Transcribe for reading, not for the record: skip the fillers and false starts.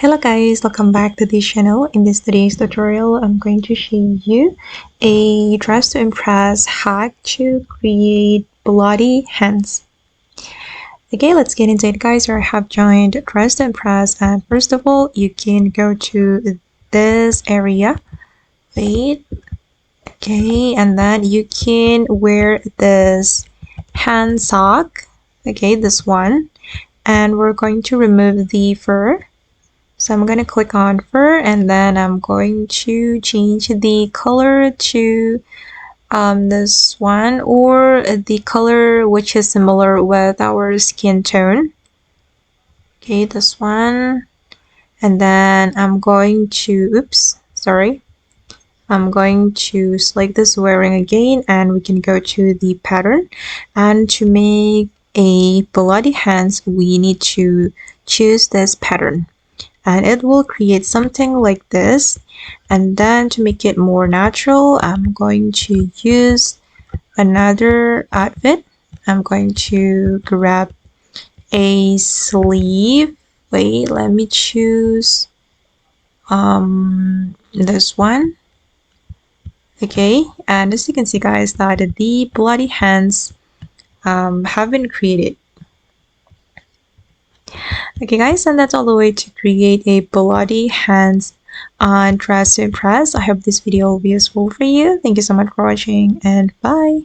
Hello guys, welcome back to this channel. In today's tutorial, I'm going to show you a dress to impress hack to create bloody hands. Okay, let's get into it guys. I have joined dress to impress, and first of all, you can go to this area. Wait. Okay, and then you can wear this hand sock. Okay, this one. And we're going to remove the fur. So I'm going to click on fur, and then I'm going to change the color to this one, or the color which is similar with our skin tone. Okay, this one. And then I'm going to, I'm going to select this wearing again, and we can go to the pattern. And to make a bloody hands, we need to choose this pattern. And it will create something like this. And then to make it more natural, I'm going to use another outfit. I'm going to grab a sleeve. Wait, let me choose this one. Okay, and as you can see guys, that the bloody hands have been created. Okay guys, and that's all the way to create a bloody hands on dress to impress. I hope this video will be useful for you. Thank you so much for watching, and bye.